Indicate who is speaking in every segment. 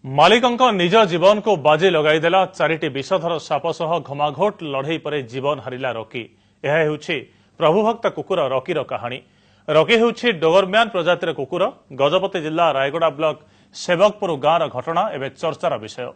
Speaker 1: मालिकंक निज जीवन को बाजी लगाईदेला चारिटी विषधर साप सह घमाघोट लड़ई पर जीवन हारिला रॉकी। यह हेउछि प्रभुभक्त कुकुर रॉकीर कहानी। रॉकी हेउछि डोगरम्यान प्रजातिर कुकुर। गजपति जिला रायगड़ा ब्लॉक सेवकपुर गांव घटना एवं चर्चार विषय।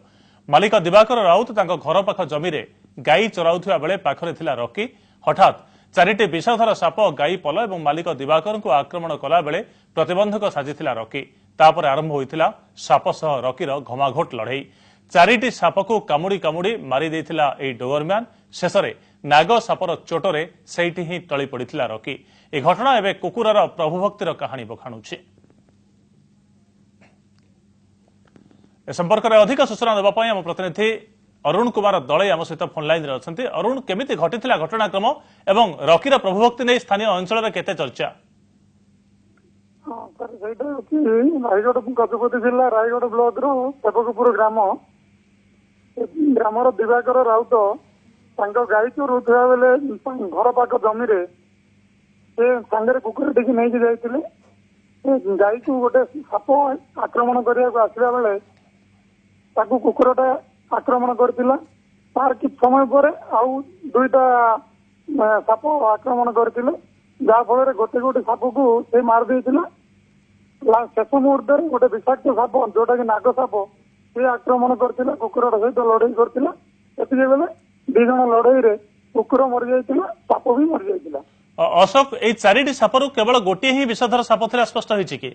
Speaker 1: मालिक दिवाकर राउत घर पाख जमी गाई चराउथिबा बेले पाखरे थिला रॉकी। हठात चारिटी विषधर साप गाई पल और मालिक दिवाकर को आक्रमण कला बेले प्रतिबंधक साजिथिला रॉकी। तापर आरंभ होइथिला साप सह रॉकीर घमाघोट लड़ई। चारिटी साप को कामुड़ी कामुड़ी मारी देइथिला एई डोगरम्यान। शेषरे नाग सापर चोटरे सेठी ही टळी पड़िथिला रॉकी। ए घटना एबे कुकुरर प्रभुभक्तिर कहानी बखाणुछि। ए संपर्क में अधिक सूचना देबा पई हम प्रतिनिधि अरुण कुमार दळे आम सहित फोन लाइन रे अछंती। अरुण, केमिति घटिथिला घटनाक्रम एवं रॉकीर प्रभुभक्ति नै स्थानीय अंचल रे केते चर्चा?
Speaker 2: रायगढ़ गजपति जिला रायगढ़ ब्लॉक सेवकपुर ग्रामर दिवाकर राउत गाई चोरुवा बेले घर पाख जमी कुकुर टी नहीं जाते गाई को गोटे साप आक्रमण करने आसला बेले कुकुरटा आक्रमण करथिला। तार कि समय पर आउ दुईटा साप आक्रमण करथिले जहा फल गोटे गोटे साप को से मार देथिला। शेष मुहूर्त गोटे विषाक्त साप जोटा कि नाग साप से आक्रमण करथिला कुकुर सहित लड़ई करथिला। एतिके बेले दी जण लड़ई रे कुकुर मरि जाइथिला, साप भी मरि जाइथिला।
Speaker 1: अशोक, ए चारिटी सापरु केवल गोटे ही विषधर साप थिला स्पष्ट होइछि कि?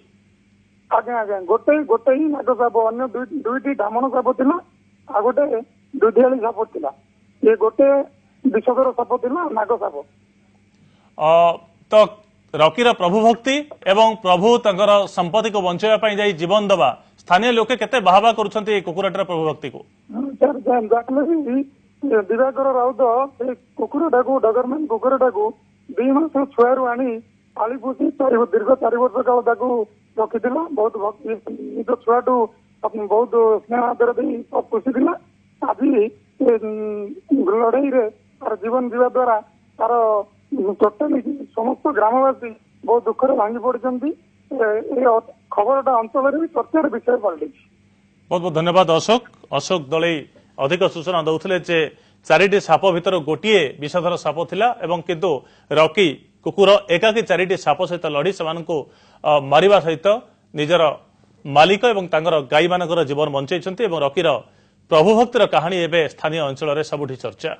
Speaker 2: आज्ञा आज्ञा गोटे ही नाग साप, अन्य दुईटी धामण साप थिला आ गोटे दुधियाली साप थिला। ये गोटे विषधर साप थिला नाग साप।
Speaker 1: तो रॉकीर प्रभुभक्ति एवं प्रभु तंकर संपत्ति को बंचाइबा पई जाई जीवन दबा स्थानीय लोके केते बाहबा करूछंती कुकुरटर प्रभुभक्ति को?
Speaker 2: दिवाकर राउत से कुकुरटा को डगरमैन कुकुरटा को 2 मास छुआरू आनी पाली पोषी दीर्घ 4 वर्ष काल रखिथिला। बहुत निज छुआटू बहुत स्नेह आदर पोषिथिला। आज लड़ई रे तार जीवन जीवा द्वारा तार टोटाली समस्त ग्रामवासी बहुत दुख भांगी पड़ती। खबरटा अंचल भी चर्चार विषय पलटि।
Speaker 1: बहुत बहुत धन्यवाद अशोक। अशोक दळे अधिक सूचना दौथिले जे चारिटी साप भितर गोटे विषधर साप थिला एवं किंतु रॉकी कुकुर एकाकी चारिटी साप सहित लड़ी सेमानकु मारिबा सहित निजर मालिक एवं तांगर गाई मानकर जीवन बंचाइछन्ती एवं रॉकीर प्रभुभक्तिर कहानी एबे स्थानीय अंचल रे सबुठी चर्चा।